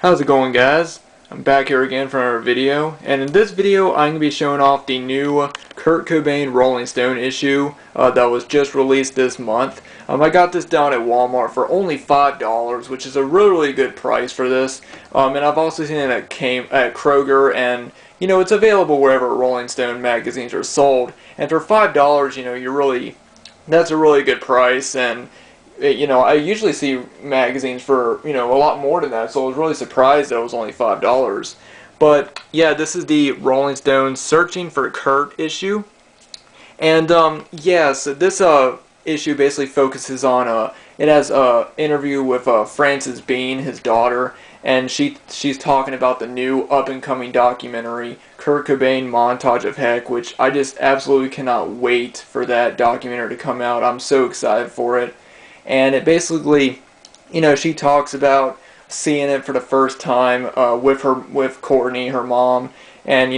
How's it going, guys? I'm back here again for another video, and in this video I'm going to be showing off the new Kurt Cobain Rolling Stone issue that was just released this month. I got this down at Walmart for only $5, which is a really good price for this. And I've also seen it at Kroger, and it's available wherever Rolling Stone magazines are sold. And for $5, that's a really good price. And I usually see magazines for, a lot more than that, so I was really surprised that it was only $5. But, yeah, this is the Rolling Stone Searching for Kurt issue. And, so this issue basically focuses on, it has an interview with Frances Bean, his daughter, and she's talking about the new up-and-coming documentary, Kurt Cobain Montage of Heck, which I just absolutely cannot wait for that documentary to come out. I'm so excited for it. And it basically, she talks about seeing it for the first time with Courtney, her mom, and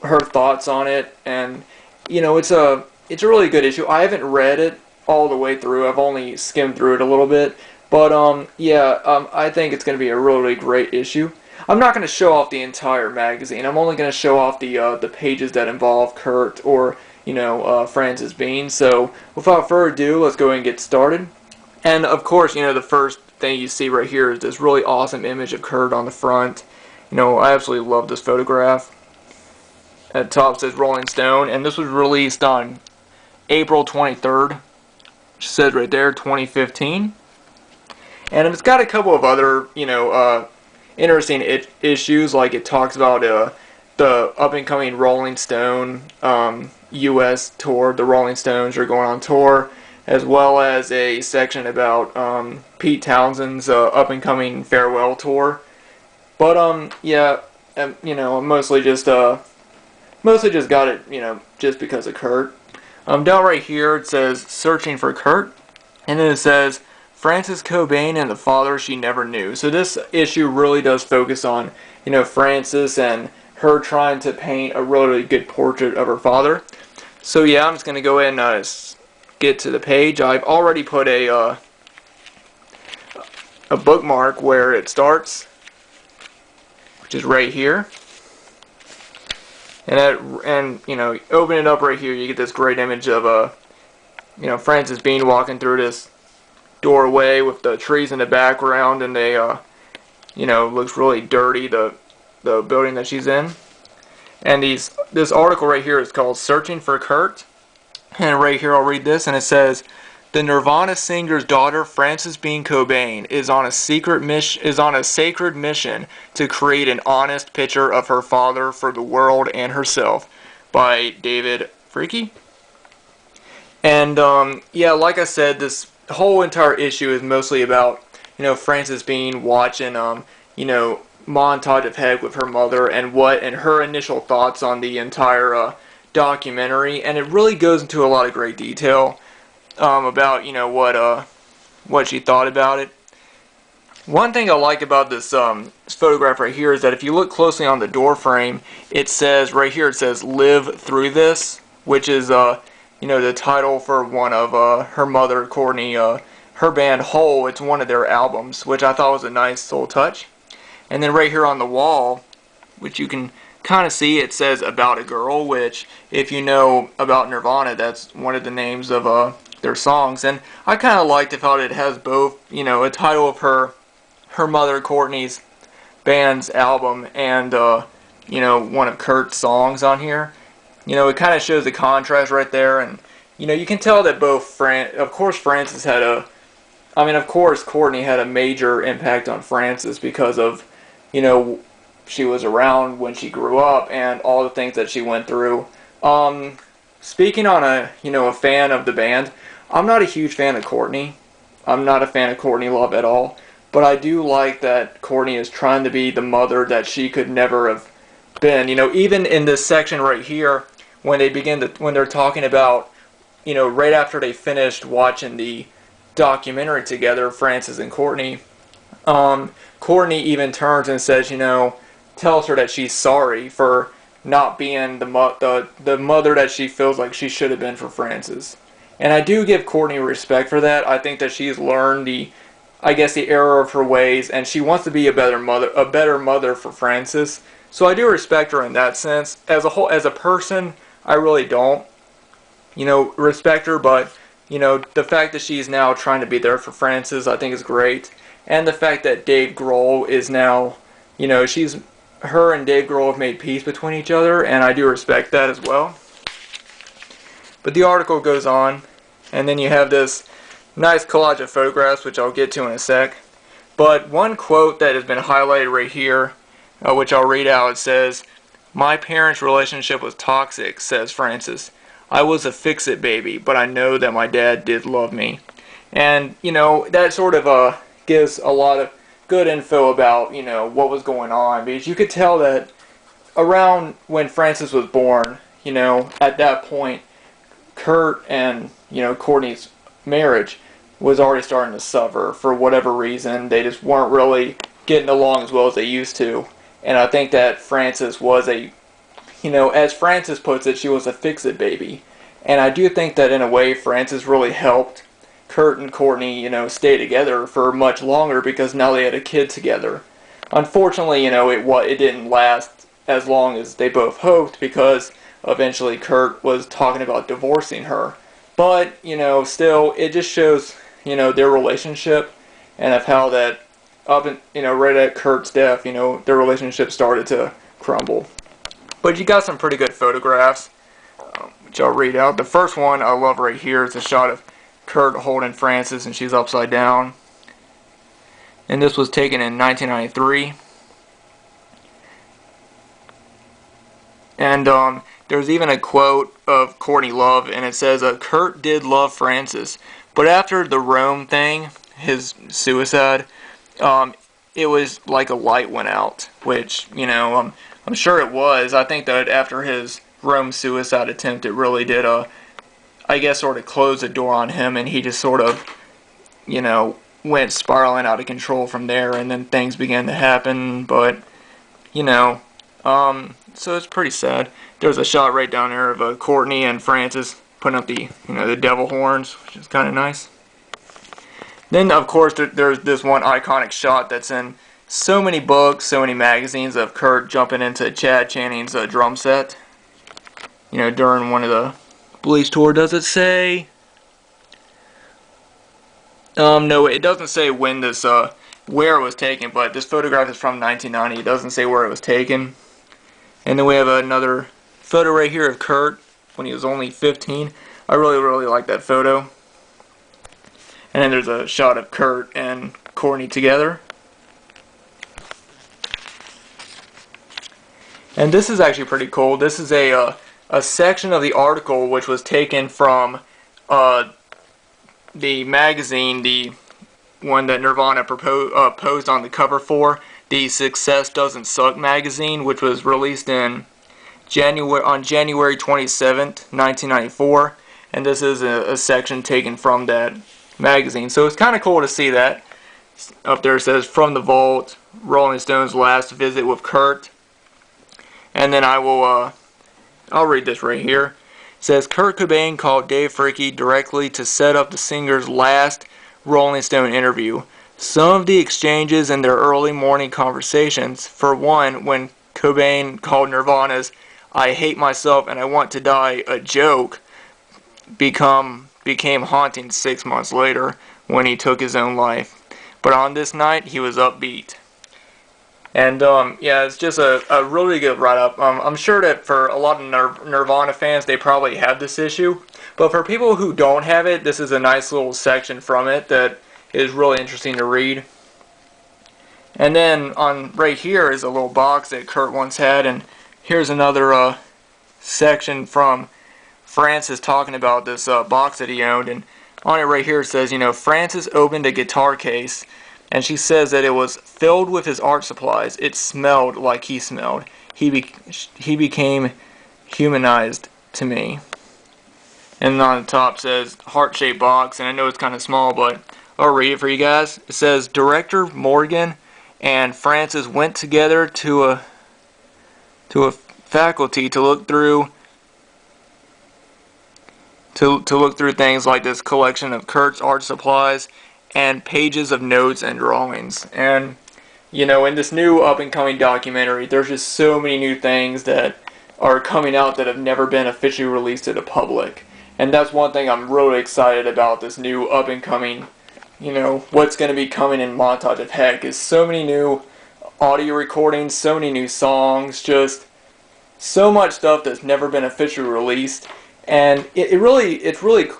her thoughts on it. And it's a really good issue. I haven't read it all the way through. I've only skimmed through it a little bit, but I think it's going to be a really great issue. I'm not going to show off the entire magazine. I'm only going to show off the pages that involve Kurt or Frances Bean. So without further ado, let's go ahead and get started. And of course, the first thing you see right here is this really awesome image of Kurt on the front. I absolutely love this photograph. At the top says Rolling Stone, and this was released on April 23rd. Which says right there, 2015. And it's got a couple of other, interesting issues, like it talks about the up-and-coming Rolling Stone U.S. tour. The Rolling Stones are going on tour, as well as a section about Pete Townshend's up-and-coming farewell tour. But mostly just got it, just because of Kurt. Down right here it says Searching for Kurt, and then it says Frances Cobain and the father she never knew. So this issue really does focus on Frances and her trying to paint a really good portrait of her father. So yeah, I'm just gonna go ahead and get to the page. I've already put a bookmark where it starts, which is right here. And open it up right here, you get this great image of Frances Bean walking through this doorway with the trees in the background, and they looks really dirty, the building that she's in. And this article right here is called Searching for Kurt. And right here I'll read this, and it says, the Nirvana singer's daughter, Frances Bean Cobain, is on a sacred mission to create an honest picture of her father for the world and herself, by David Freaky. And like I said, this whole entire issue is mostly about Frances Bean watching Montage of Heck with her mother and her initial thoughts on the entire documentary, and it really goes into a lot of great detail about what she thought about it. One thing I like about this photograph right here is that if you look closely on the door frame, it says right here, it says "Live Through This," which is the title for one of her mother, Courtney, her band Hole. It's one of their albums, which I thought was a nice little touch. And then right here on the wall, which you can kind of see, it says "About a Girl," which, if you know about Nirvana, that's one of the names of their songs. And I kind of liked how it has both, a title of her mother Courtney's band's album and one of Kurt's songs on here. It kind of shows the contrast right there, and you can tell that both of course Frances had of course Courtney had a major impact on Frances because of she was around when she grew up and all the things that she went through. Speaking on a fan of the band, I'm not a huge fan of Courtney. I'm not a fan of Courtney Love at all, but I do like that Courtney is trying to be the mother that she could never have been. Even in this section right here, when they're talking about, right after they finished watching the documentary together, Frances and Courtney, Courtney even turns and says, tells her that she's sorry for not being the mother that she feels like she should have been for Frances. And I do give Courtney respect for that. I think that she's learned the I guess, the error of her ways, and she wants to be a better mother for Francis. So I do respect her in that sense. As a person, I really don't, respect her, but, the fact that she's now trying to be there for Francis, I think is great. And the fact that Dave Grohl is now, her and Dave Grohl have made peace between each other, and I do respect that as well. But the article goes on, and then you have this nice collage of photographs, which I'll get to in a sec. But one quote that has been highlighted right here, which I'll read out, it says, "My parents' relationship was toxic," says Francis. "I was a fix-it baby, but I know that my dad did love me." And, that sort of gives a lot of good info about, what was going on. Because you could tell that around when Francis was born, at that point, Kurt and, Courtney's marriage was already starting to suffer for whatever reason. They just weren't really getting along as well as they used to. And I think that Francis was as Francis puts it, she was a fix-it baby. And I do think that in a way Francis really helped Kurt and Courtney, stay together for much longer because now they had a kid together. Unfortunately, it didn't last as long as they both hoped because eventually Kurt was talking about divorcing her. But, still, it just shows, their relationship and of how that right at Kurt's death, their relationship started to crumble. But you got some pretty good photographs, which I'll read out. The first one I love right here is a shot of Kurt holding Francis and she's upside down. And this was taken in 1993. And there's even a quote of Courtney Love, and it says, "Kurt did love Francis, but after the Rome thing, his suicide, it was like a light went out," which, I'm sure it was. I think that after his Rome suicide attempt, it really did, I guess, sort of close the door on him, and he just sort of, went spiraling out of control from there, and then things began to happen, but, so it's pretty sad. There's a shot right down there of Courtney and Francis putting up the, the devil horns, which is kind of nice. Then, of course, there's this one iconic shot that's in so many books, so many magazines of Kurt jumping into Chad Channing's drum set. During one of the Bleach tour. Does it say? No, it doesn't say when this, where it was taken, but this photograph is from 1990. It doesn't say where it was taken. And then we have another photo right here of Kurt when he was only 15. I really, really like that photo. And then there's a shot of Kurt and Courtney together. And this is actually pretty cool. This is a section of the article which was taken from the magazine, the one that Nirvana posed on the cover for, the Success Doesn't Suck magazine, which was released on January 27th, 1994. And this is a section taken from that magazine. So it's kind of cool to see that. Up there it says, "From the Vault, Rolling Stone's last visit with Kurt." And then I'll read this right here. It says, "Kurt Cobain called Dave Fricke directly to set up the singer's last Rolling Stone interview. Some of the exchanges in their early morning conversations, for one, when Cobain called Nirvana's 'I hate myself and I want to die' a joke, became haunting 6 months later when he took his own life. But on this night, he was upbeat." And, yeah, it's just a really good write-up. I'm sure that for a lot of Nirvana fans, they probably have this issue. But for people who don't have it, this is a nice little section from it that is really interesting to read. And then right here is a little box that Kurt once had. And here's another section from Francis talking about this box that he owned. And on it right here it says, Francis opened a guitar case. And she says that it was filled with his art supplies. It smelled like he smelled. He became humanized to me. And on the top says heart-shaped box. And I know it's kind of small, but I'll read it for you guys. It says, "Director Morgan and Francis went together to a faculty to look through things like this collection of Kurt's art supplies and pages of notes and drawings. And you know, in this new up-and-coming documentary, there's just so many new things that are coming out that have never been officially released to the public. And that's one thing I'm really excited about, this new up-and-coming, you know, what's going to be coming in Montage of Heck is so many new audio recordings, so many new songs, just so much stuff that's never been officially released. And it's really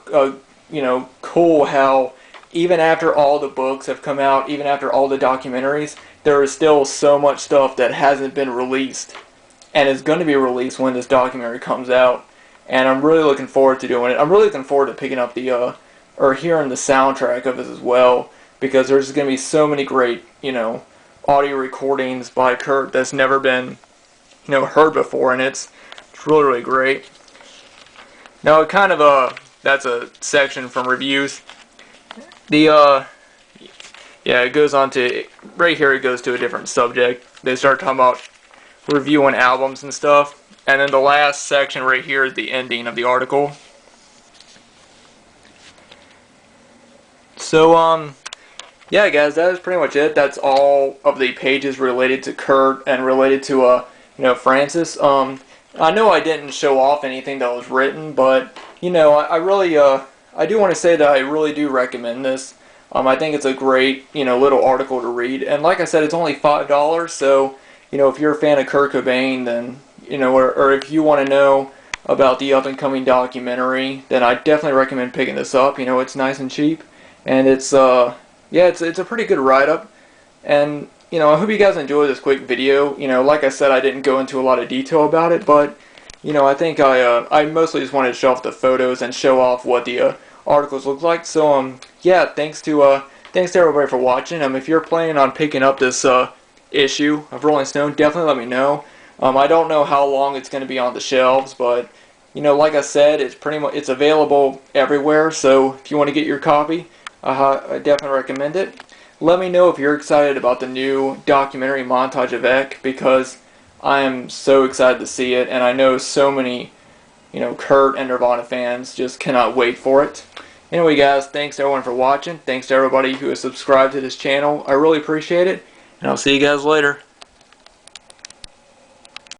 you know, cool how even after all the books have come out, even after all the documentaries, there is still so much stuff that hasn't been released and is going to be released when this documentary comes out. And I'm really looking forward to doing it. I'm really looking forward to picking up the or hearing the soundtrack of it as well, because there's going to be so many great, you know, audio recordings by Kurt that's never been, you know, heard before, and it's really great. Now, it kind of that's a section from reviews. The yeah, it goes on to right here. It goes to a different subject. They start talking about reviewing albums and stuff. And then the last section right here is the ending of the article. So, yeah, guys, that is pretty much it. That's all of the pages related to Kurt and related to, you know, Francis. I know I didn't show off anything that was written, but, you know, I really, I do want to say that I really do recommend this. I think it's a great, you know, little article to read. And like I said, it's only $5, so, you know, if you're a fan of Kurt Cobain, then, you know, or if you want to know about the up-and-coming documentary, then I definitely recommend picking this up. You know, it's nice and cheap, and it's, yeah, it's a pretty good write-up. And, you know, I hope you guys enjoyed this quick video. You know, like I said, I didn't go into a lot of detail about it, but, you know, I think I mostly just wanted to show off the photos and show off what the articles look like. So, yeah, thanks to everybody for watching. If you're planning on picking up this issue of Rolling Stone, definitely let me know. I don't know how long it's going to be on the shelves, but, you know, like I said, it's available everywhere. So if you want to get your copy, I definitely recommend it. Let me know if you're excited about the new documentary Montage of Heck, because I am so excited to see it, and I know so many, you know, Kurt and Nirvana fans just cannot wait for it. Anyway, guys, thanks to everyone for watching. Thanks to everybody who has subscribed to this channel. I really appreciate it, and I'll see you guys later.